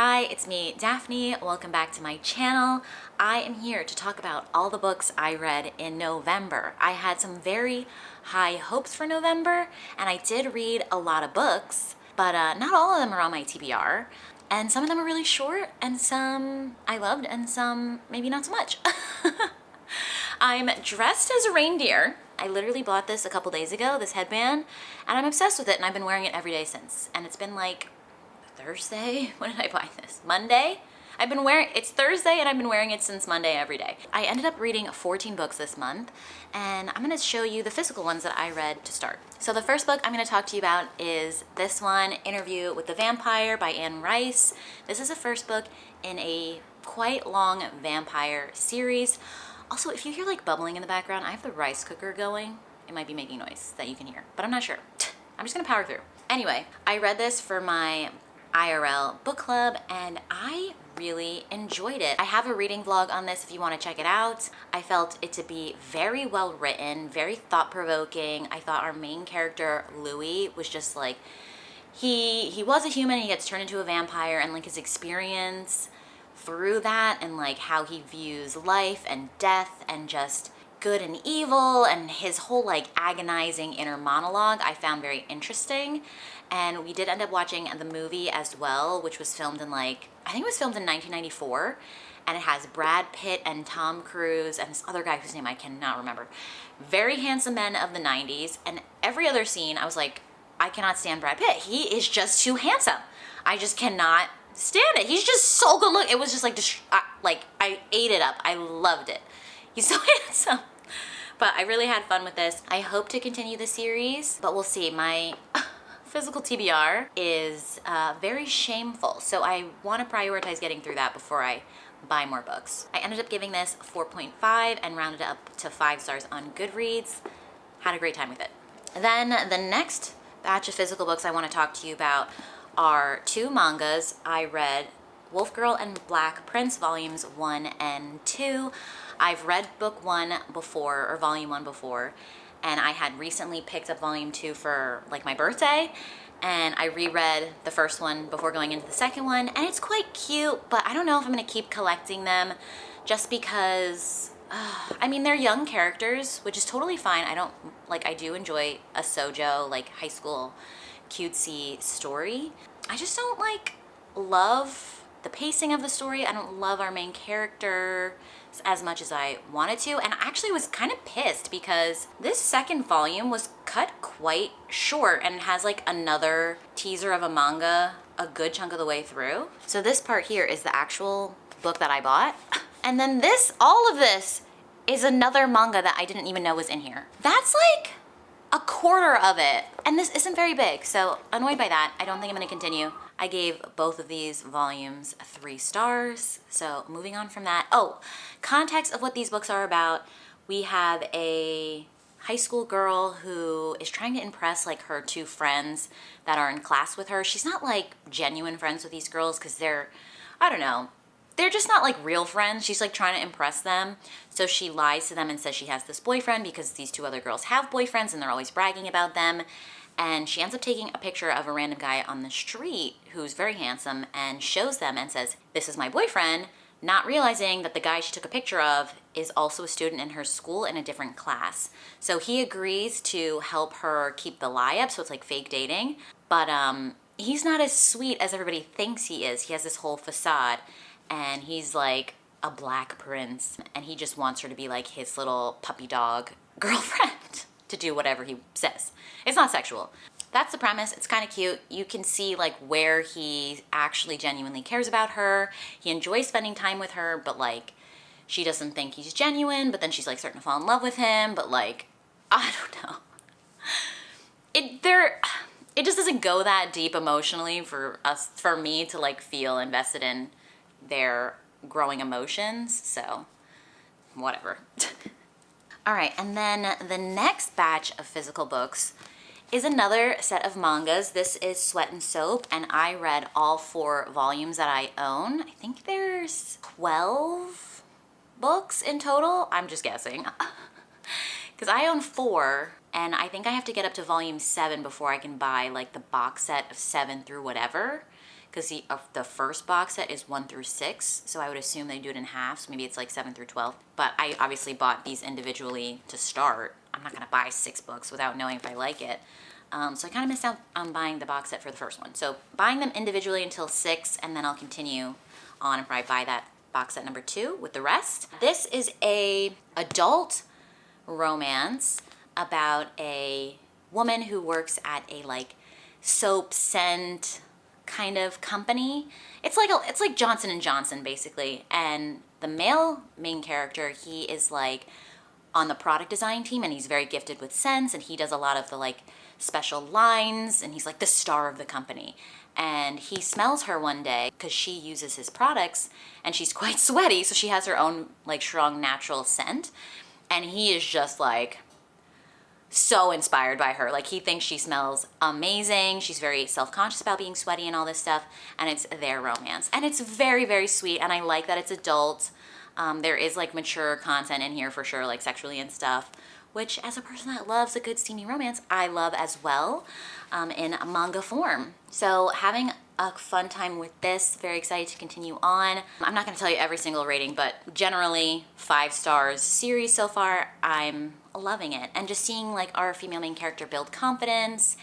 Hi, it's me, Daphne. Welcome back to my channel. I am here to talk about all the books I read in November. I had some very high hopes for November, and I did read a lot of books, but not all of them are on my TBR. And some of them are really short, and some I loved, and some maybe not so much. I'm dressed as a reindeer. I literally bought this a couple days ago, this headband, and I'm obsessed with it, and I've been wearing it every day since. And it's been like Thursday? When did I buy this? Monday? It's Thursday and I've been wearing it since Monday every day. I ended up reading 14 books this month, and I'm gonna show you the physical ones that I read to start. So the first book I'm gonna talk to you about is this one, Interview with the Vampire by Anne Rice. This is the first book in a quite long vampire series. Also, if you hear like bubbling in the background, I have the rice cooker going. It might be making noise that you can hear, but I'm not sure. I'm just gonna power through. Anyway, I read this for my IRL book club and I really enjoyed it. I have a reading vlog on this if you want to check it out. I felt it to be very well written, very thought-provoking. I thought our main character, Louis, was just like, he was a human, he gets turned into a vampire, and like his experience through that and like how he views life and death and just good and evil and his whole like agonizing inner monologue I found very interesting. And we did end up watching the movie as well, which was filmed in I think it was filmed in 1994, and it has Brad Pitt and Tom Cruise and this other guy whose name I cannot remember. Very handsome men of the 90s, and every other scene I was like, I cannot stand Brad Pitt. He is just too handsome. I just cannot stand it. He's just so good looking. It was just I ate it up. I loved it. He's so handsome. But I really had fun with this. I hope to continue the series, but we'll see. My physical TBR is very shameful, so I want to prioritize getting through that before I buy more books. I ended up giving this 4.5 and rounded up to 5 stars on Goodreads. Had a great time with it. Then the next batch of physical books I want to talk to you about are 2 mangas. I read Wolf Girl and Black Prince volumes 1 and 2. I've read book 1 before, or volume 1 before, and I had recently picked up volume 2 for like my birthday, and I reread the first one before going into the second one, and it's quite cute, but I don't know if I'm gonna keep collecting them just because, I mean, they're young characters, which is totally fine. I do enjoy a shoujo, like high school cutesy story. I just don't love the pacing of the story. I don't love our main character as much as I wanted to, and I actually was kind of pissed because this second volume was cut quite short and has like another teaser of a manga a good chunk of the way through. So this part here is the actual book that I bought, and then all of this is another manga that I didn't even know was in here. That's like a quarter of it, and this isn't very big, so annoyed by that. I don't think I'm gonna continue. I gave both of these volumes 3 stars, so moving on from that. Oh, context of what these books are about. We have a high school girl who is trying to impress like her 2 friends that are in class with her. She's not like genuine friends with these girls because I don't know, they're just not like real friends. She's like trying to impress them. So she lies to them and says she has this boyfriend because these 2 other girls have boyfriends and they're always bragging about them. And she ends up taking a picture of a random guy on the street who's very handsome and shows them and says, "This is my boyfriend," not realizing that the guy she took a picture of is also a student in her school in a different class. So he agrees to help her keep the lie up, so it's like fake dating. But he's not as sweet as everybody thinks he is. He has this whole facade, and he's like a black prince, and he just wants her to be like his little puppy dog girlfriend to do whatever he says. It's not sexual. That's the premise. It's kind of cute. You can see like where he actually genuinely cares about her. He enjoys spending time with her, but like she doesn't think he's genuine, but then she's like starting to fall in love with him, but like, I don't know. It just doesn't go that deep emotionally for me to like feel invested in their growing emotions, so whatever. All right, and then the next batch of physical books is another set of mangas. This is Sweat and Soap, and I read all 4 volumes that I own. I think there's 12 books in total. I'm just guessing. Because I own 4, and I think I have to get up to volume 7 before I can buy like the box set of 7 through whatever. because the first box set is 1 through 6, so I would assume they do it in half, so maybe it's like 7 through 12. But I obviously bought these individually to start. I'm not gonna buy 6 books without knowing if I like it. So I kind of missed out on buying the box set for the first one. So buying them individually until 6, and then I'll continue on and probably buy that box set number 2 with the rest. This is a adult romance about a woman who works at a like soap scent kind of company. It's like Johnson and Johnson basically. And the male main character, he is like on the product design team, and he's very gifted with scents, and he does a lot of the like special lines, and he's like the star of the company. And he smells her one day because she uses his products, and she's quite sweaty, so she has her own like strong natural scent. And he is just like so inspired by her. Like he thinks she smells amazing. She's very self-conscious about being sweaty and all this stuff, and it's their romance. And it's very, very sweet, and I like that it's adult. There is like mature content in here for sure, like sexually and stuff, which as a person that loves a good steamy romance, I love as well, in manga form. So having a fun time with this, very excited to continue on. I'm not gonna tell you every single rating, but generally 5 stars series so far. I'm loving it. And just seeing like our female main character build confidence,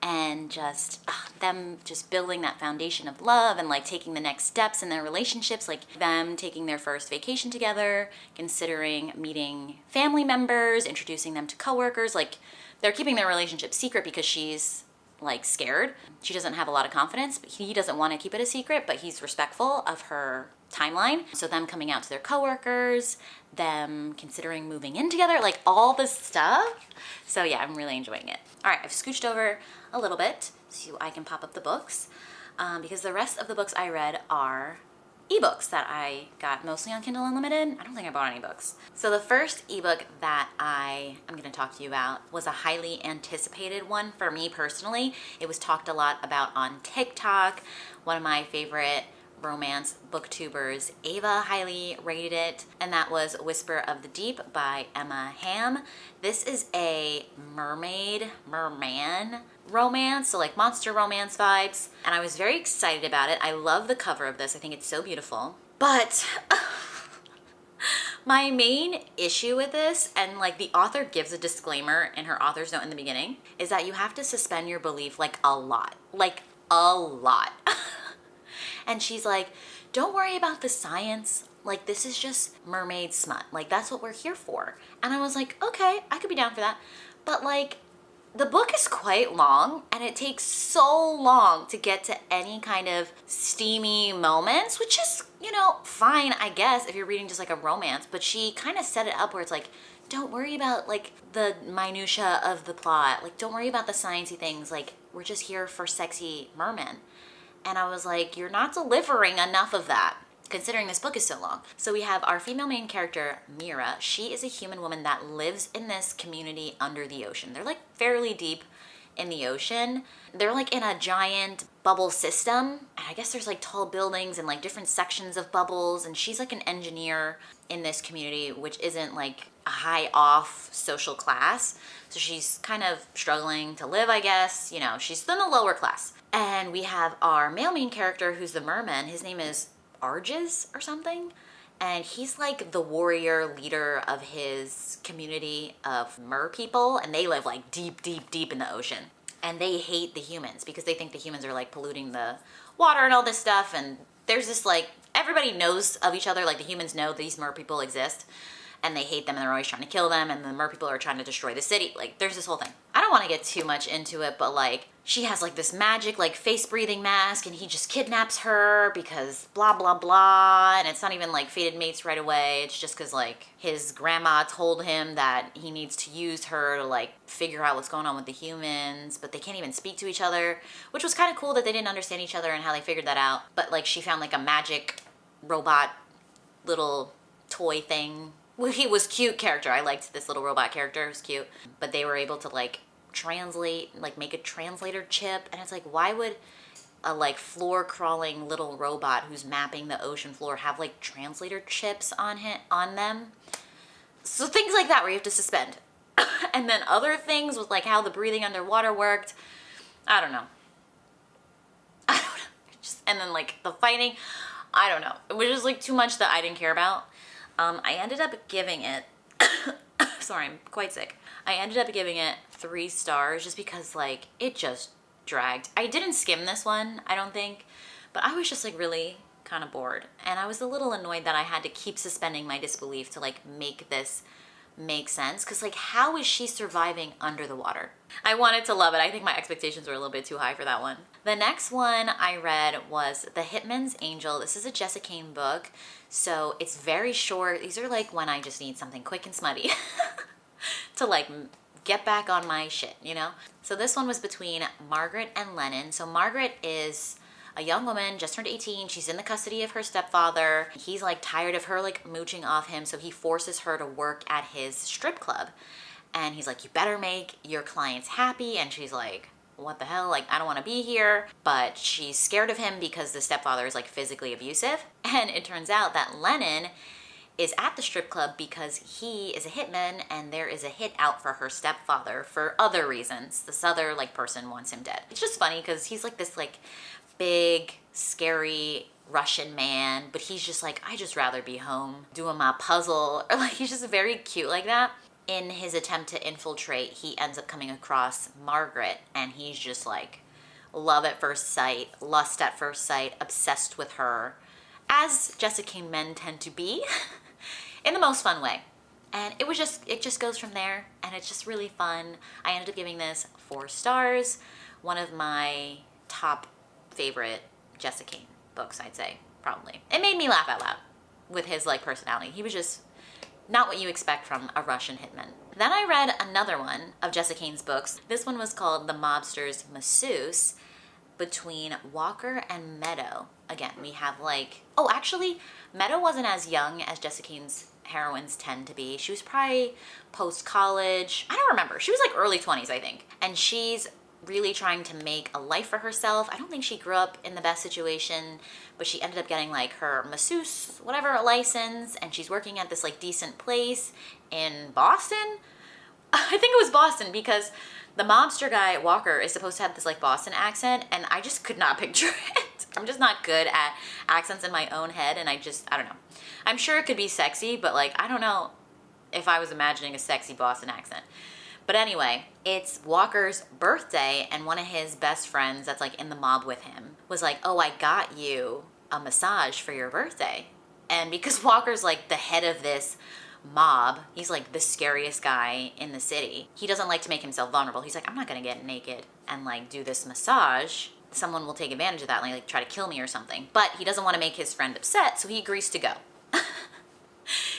and just them just building that foundation of love, and like taking the next steps in their relationships, like them taking their first vacation together, considering meeting family members, introducing them to coworkers. Like they're keeping their relationship secret because she's like scared. She doesn't have a lot of confidence, but he doesn't want to keep it a secret, but he's respectful of her timeline. So them coming out to their coworkers, them considering moving in together, like all this stuff. So yeah, I'm really enjoying it. All right, I've scooched over a little bit so I can pop up the books, because the rest of the books I read are ebooks that I got mostly on Kindle Unlimited. I don't think I bought any books. So the first ebook that I am going to talk to you about was a highly anticipated one for me personally. It was talked a lot about on TikTok. One of my favorite romance booktubers, Ava, highly rated it, and that was Whisper of the Deep by Emma Hamm. This is a merman romance, so like monster romance vibes, and I was very excited about it. I love the cover of this. I think it's so beautiful. But my main issue with this, and like the author gives a disclaimer in her author's note in the beginning, is that you have to suspend your belief like a lot. Like a lot. And she's like, don't worry about the science. Like, this is just mermaid smut. Like, that's what we're here for. And I was like, okay, I could be down for that. But like, the book is quite long, and it takes so long to get to any kind of steamy moments, which is, you know, fine, I guess, if you're reading just like a romance. But she kind of set it up where it's like, don't worry about like the minutia of the plot. Like, don't worry about the sciencey things. Like, we're just here for sexy mermen. And I was like, you're not delivering enough of that, considering this book is so long. So we have our female main character, Mira. She is a human woman that lives in this community under the ocean. They're like fairly deep in the ocean. They're like in a giant bubble system. And I guess there's like tall buildings and like different sections of bubbles. And she's like an engineer in this community, which isn't like a high off social class. So she's kind of struggling to live, I guess. You know, she's in the lower class. And we have our male main character, who's the merman. His name is Arges or something. And he's like the warrior leader of his community of mer people. And they live like deep, deep, deep in the ocean. And they hate the humans because they think the humans are like polluting the water and all this stuff. And there's this like, everybody knows of each other. Like the humans know these mer people exist. And they hate them, and they're always trying to kill them, and the mer people are trying to destroy the city. Like, there's this whole thing. I don't want to get too much into it, but like, she has like this magic like face-breathing mask, and he just kidnaps her because blah, blah, blah, and it's not even like fated mates right away. It's just because like his grandma told him that he needs to use her to like figure out what's going on with the humans, but they can't even speak to each other, which was kind of cool that they didn't understand each other and how they figured that out. But like, she found like a magic robot little toy thing. Well, he was cute character. I liked this little robot character. It was cute. But they were able to like translate, like make a translator chip. And it's like, why would a like floor crawling little robot who's mapping the ocean floor have like translator chips on them? So things like that where you have to suspend. And then other things with like how the breathing underwater worked. I don't know. And then like the fighting, I don't know. It was just like too much that I didn't care about. I ended up giving it, sorry, I'm quite sick. I ended up giving it 3 stars just because like it just dragged. I didn't skim this one, I don't think, but I was just like really kind of bored. And I was a little annoyed that I had to keep suspending my disbelief to like make this make sense. Cause like how is she surviving under the water? I wanted to love it. I think my expectations were a little bit too high for that one. The next one I read was The Hitman's Angel. This is a Jessica Cain book. So it's very short. These are like when I just need something quick and smutty to like get back on my shit, you know? So this one was between Margaret and Lennon. So Margaret is a young woman, just turned 18. She's in the custody of her stepfather. He's like tired of her like mooching off him. So he forces her to work at his strip club. And he's like, you better make your clients happy. And she's like, what the hell? Like, I don't want to be here. But she's scared of him because the stepfather is like physically abusive. And it turns out that Lennon is at the strip club because he is a hitman and there is a hit out for her stepfather for other reasons. This other like person wants him dead. It's just funny because he's like this like big, scary Russian man, but he's just like, I just rather be home doing my puzzle. Or like, he's just very cute like that. In his attempt to infiltrate, he ends up coming across Margaret and he's just like love at first sight, lust at first sight, obsessed with her, as Jessica Cain men tend to be, in the most fun way. And it just goes from there and it's just really fun. I ended up giving this 4 stars. One of my top favorite Jessica Cain books, I'd say, probably. It made me laugh out loud with his like personality. He was just not what you expect from a Russian hitman. Then I read another one of Jessica Cain's books. This one was called The Mobster's Masseuse, between Walker and Meadow. Again, we have like, oh, actually, Meadow wasn't as young as Jessica Cain's heroines tend to be. She was probably post-college. I don't remember. She was like early 20s, I think. And she's really trying to make a life for herself. I don't think she grew up in the best situation, but she ended up getting like her masseuse, whatever, license, and she's working at this like decent place in Boston. I think it was Boston because the mobster guy, Walker, is supposed to have this like Boston accent and I just could not picture it. I'm just not good at accents in my own head and I don't know. I'm sure it could be sexy, but like, I don't know if I was imagining a sexy Boston accent. But anyway, it's Walker's birthday and one of his best friends that's like in the mob with him was like, oh, I got you a massage for your birthday. And because Walker's like the head of this mob, he's like the scariest guy in the city. He doesn't like to make himself vulnerable. He's like, I'm not gonna get naked and like do this massage. Someone will take advantage of that and like try to kill me or something. But he doesn't want to make his friend upset, so he agrees to go.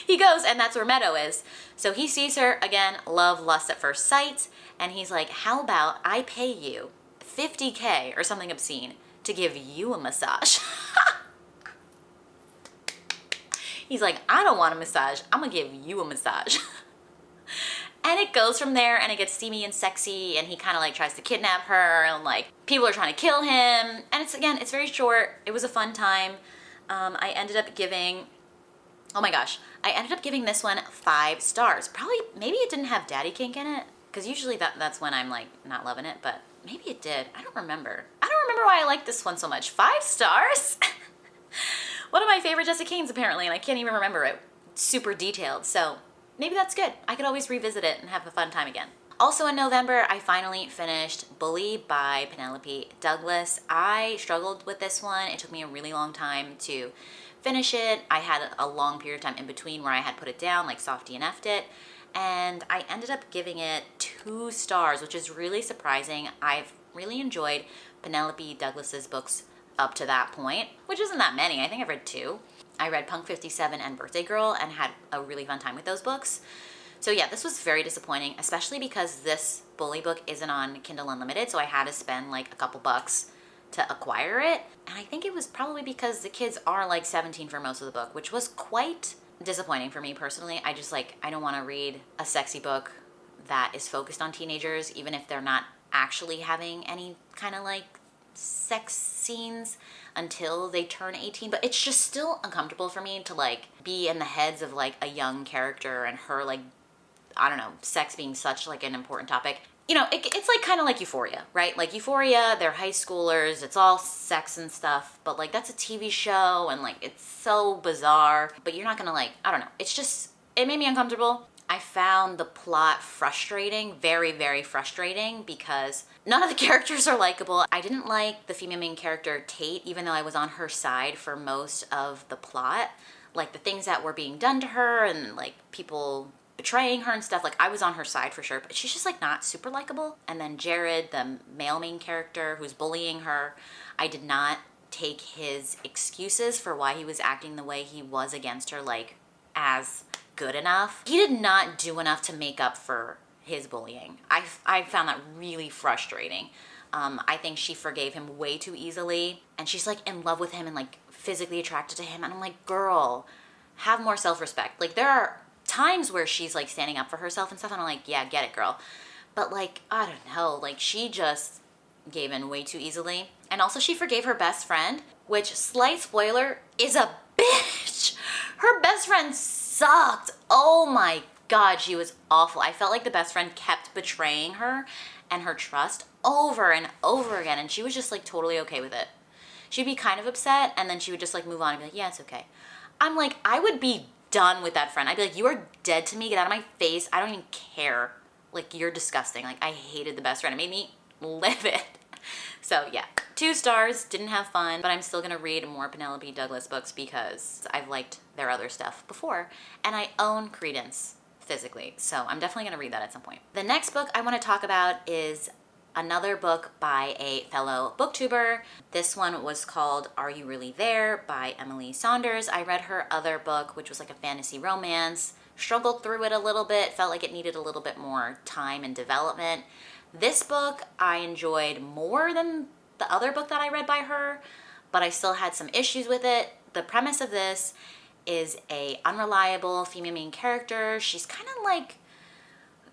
He goes, and that's where Meadow is. So he sees her, again, love, lust at first sight, and he's like, how about I pay you $50K or something obscene to give you a massage? He's like, I don't want a massage, I'm gonna give you a massage. And it goes from there and it gets steamy and sexy and he kind of like tries to kidnap her and like people are trying to kill him. And it's very short. It was a fun time. I ended up giving, oh my gosh, I ended up giving this one 5 stars. Probably, maybe it didn't have daddy kink in it because usually that's when I'm like not loving it, but maybe it did. I don't remember. I don't remember why I liked this one so much. 5 stars? One of my favorite Jessica Cain's apparently, and I can't even remember it. It's super detailed, so maybe that's good. I could always revisit it and have a fun time again. Also in November, I finally finished Bully by Penelope Douglas. I struggled with this one. It took me a really long time to finish it. I had a long period of time in between where I had put it down, like soft DNF'd it, and I ended up giving it 2 stars, which is really surprising. I've really enjoyed Penelope Douglas's books up to that point, which isn't that many. I think I've read 2. I read Punk 57 and Birthday Girl and had a really fun time with those books. So yeah, this was very disappointing, especially because this Bully book isn't on Kindle Unlimited, so I had to spend like a couple bucks to acquire it. And I think it was probably because the kids are like 17 for most of the book, which was quite disappointing for me personally. I don't want to read a sexy book that is focused on teenagers, even if they're not actually having any kind of like sex scenes until they turn 18, but it's just still uncomfortable for me to like be in the heads of like a young character and her like, I don't know, sex being such like an important topic. you know, it's like kind of like Euphoria, right? Like Euphoria, they're high schoolers, it's all sex and stuff, but like that's a TV show and like it's so bizarre, but you're not gonna like, I don't know. It's just, it made me uncomfortable. I found the plot frustrating, very, very frustrating, because none of the characters are likable. I didn't like the female main character, Tate, even though I was on her side for most of the plot. Like the things that were being done to her and like people betraying her and stuff, like I was on her side for sure, but she's just like not super likable. And then Jared, the male main character who's bullying her, I did not take his excuses for why he was acting the way he was against her like as good enough. He did not do enough to make up for his bullying. I found that really frustrating. I think she forgave him way too easily, and she's like in love with him and like physically attracted to him, and I'm like, girl, have more self-respect. Like there are times where she's like standing up for herself and stuff, and I'm like, yeah, get it, girl. But like, I don't know, like she just gave in way too easily. And also she forgave her best friend, which, slight spoiler, is a bitch. Her best friend sucked. Oh my God, she was awful. I felt like the best friend kept betraying her and her trust over and over again, and she was just like totally okay with it. She'd be kind of upset, and then she would just like move on and be like, yeah, it's okay. I'm like, I would be done with that friend. I'd be like, you are dead to me. Get out of my face. I don't even care. Like, you're disgusting. Like, I hated the best friend. It made me livid. So yeah, 2 stars, didn't have fun, but I'm still gonna read more Penelope Douglas books because I've liked their other stuff before, and I own Credence physically, so I'm definitely gonna read that at some point. The next book I wanna talk about is another book by a fellow booktuber. This one was called Are You Really There by Emily Saunders. I read her other book, which was like a fantasy romance, struggled through it a little bit, felt like it needed a little bit more time and development. This book I enjoyed more than the other book that I read by her, but I still had some issues with it. The premise of this is a unreliable female main character. She's kind of like,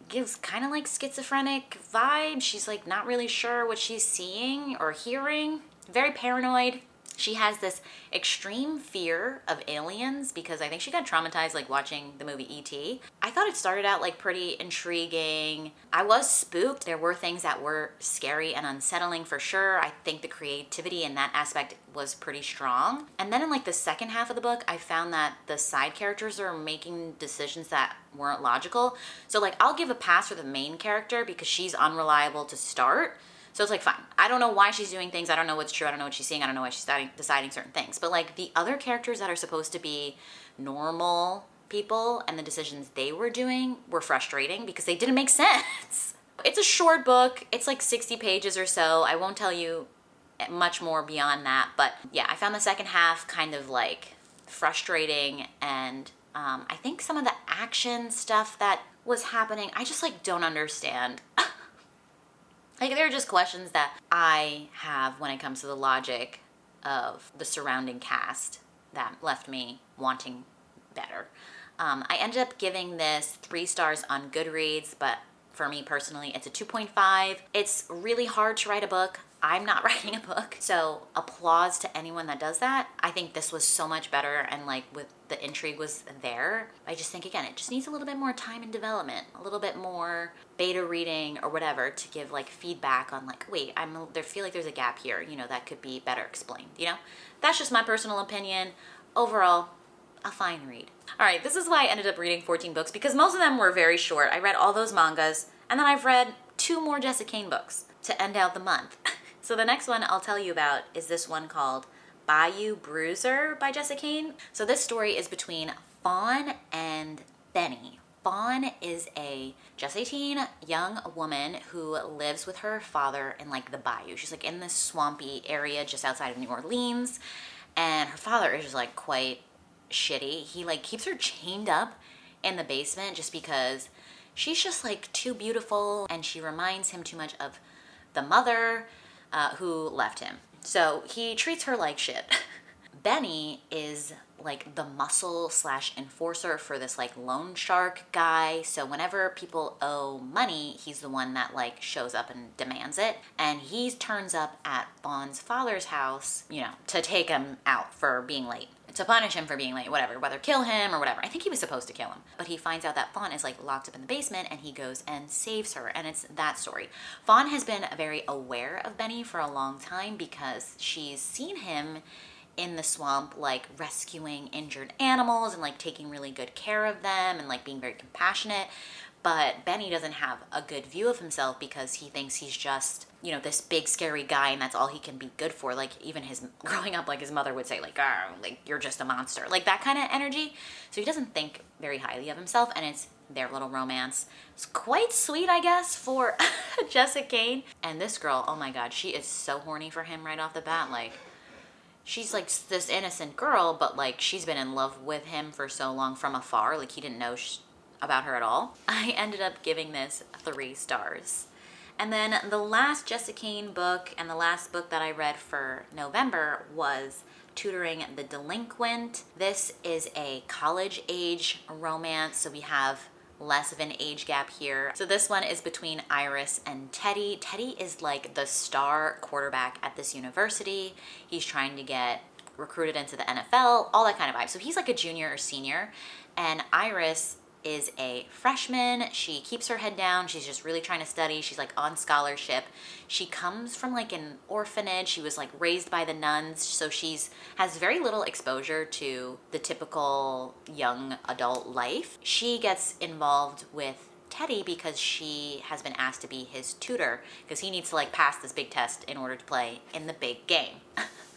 gives kind of like schizophrenic vibes. She's like not really sure what she's seeing or hearing. Very paranoid. She has this extreme fear of aliens because I think she got traumatized like watching the movie E.T. I thought it started out like pretty intriguing. I was spooked. There were things that were scary and unsettling for sure. I think the creativity in that aspect was pretty strong. And then in like the second half of the book, I found that the side characters are making decisions that weren't logical. So like I'll give a pass for the main character because she's unreliable to start. So it's like, fine. I don't know why she's doing things. I don't know what's true. I don't know what she's seeing. I don't know why she's deciding certain things. But like the other characters that are supposed to be normal people and the decisions they were doing were frustrating because they didn't make sense. It's a short book. It's like 60 pages or so. I won't tell you much more beyond that. But yeah, I found the second half kind of like frustrating, and I think some of the action stuff that was happening, I just like don't understand. Like, there are just questions that I have when it comes to the logic of the surrounding cast that left me wanting better. I ended up giving this 3 stars on Goodreads, but for me personally, it's a 2.5. It's really hard to write a book. I'm not writing a book, so applause to anyone that does that. I think this was so much better, and like with the intrigue was there. I just think, again, it just needs a little bit more time and development, a little bit more beta reading or whatever to give like feedback on like, wait, I feel like there's a gap here, you know, that could be better explained, you know? That's just my personal opinion. Overall, a fine read. All right, this is why I ended up reading 14 books, because most of them were very short. I read all those mangas, and then I've read 2 more Jessica Kane books to end out the month. So the next one I'll tell you about is this one called Bayou Bruiser by Jessica Kane. So this story is between Fawn and Benny. Fawn is a just 18 young woman who lives with her father in like the bayou. She's like in this swampy area just outside of New Orleans, and her father is just like quite shitty. He like keeps her chained up in the basement just because she's just like too beautiful, and she reminds him too much of the mother who left him. So he treats her like shit. Benny is like the muscle / enforcer for this like loan shark guy. So whenever people owe money, he's the one that like shows up and demands it. And he turns up at Fawn's father's house, you know, to take him out for being late. to punish him for being late, whatever, whether kill him or whatever. I think he was supposed to kill him. But he finds out that Fawn is like locked up in the basement and he goes and saves her. And it's that story. Fawn has been very aware of Benny for a long time because she's seen him in the swamp, like rescuing injured animals and like taking really good care of them and like being very compassionate. But Benny doesn't have a good view of himself because he thinks he's just, you know, this big scary guy and that's all he can be good for. Like even his growing up, like his mother would say like, oh, like you're just a monster, like that kind of energy. So he doesn't think very highly of himself, and it's their little romance. It's quite sweet, I guess, for Jessica Kane. And this girl, oh my God, she is so horny for him right off the bat. Like she's like this innocent girl, but like she's been in love with him for so long from afar. Like he didn't know about her at all. I ended up giving this 3 stars. And then the last Jessica Kane book and the last book that I read for November was Tutoring the Delinquent. This is a college age romance, so we have less of an age gap here. So this one is between Iris and Teddy. Teddy is like the star quarterback at this university. He's trying to get recruited into the NFL, all that kind of vibe. So he's like a junior or senior, and Iris is a freshman. She keeps her head down. She's just really trying to study. She's like on scholarship. She comes from like an orphanage. She was like raised by the nuns. So has very little exposure to the typical young adult life. She gets involved with Teddy because she has been asked to be his tutor because he needs to like pass this big test in order to play in the big game.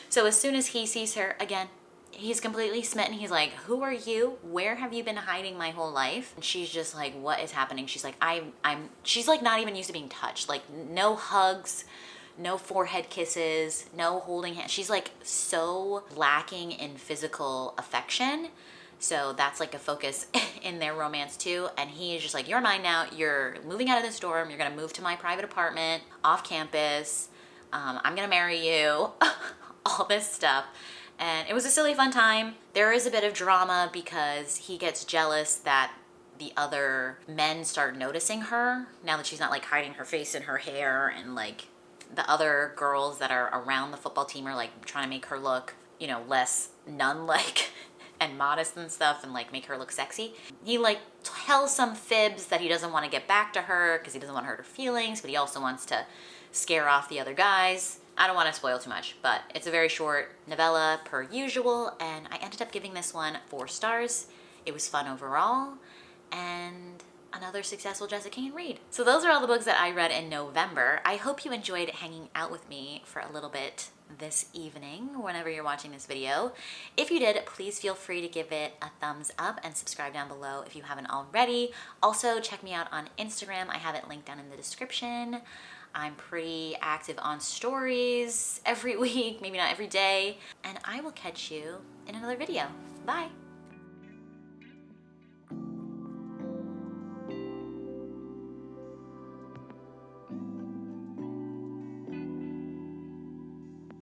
So as soon as he sees her again, he's completely smitten. He's like, who are you? Where have you been hiding my whole life? And she's just like, what is happening? She's like, she's like not even used to being touched. Like no hugs, no forehead kisses, no holding hands. She's like so lacking in physical affection. So that's like a focus in their romance too. And he is just like, you're mine now. You're moving out of this dorm. You're gonna move to my private apartment off campus. I'm gonna marry you. All this stuff. And it was a silly fun time. There is a bit of drama because he gets jealous that the other men start noticing her now that she's not like hiding her face in her hair, and like the other girls that are around the football team are like trying to make her look, you know, less nun-like and modest and stuff, and like make her look sexy. He like tells some fibs that he doesn't want to get back to her because he doesn't want to hurt her feelings, but he also wants to scare off the other guys. I don't want to spoil too much, but it's a very short novella per usual, and I ended up giving this one 4 stars. It was fun overall, and another successful Jessica Kane read. So those are all the books that I read in November. I hope you enjoyed hanging out with me for a little bit this evening, whenever you're watching this video. If you did, please feel free to give it a thumbs up and subscribe down below if you haven't already. Also, check me out on Instagram. I have it linked down in the description. I'm pretty active on stories every week, maybe not every day. And I will catch you in another video. Bye.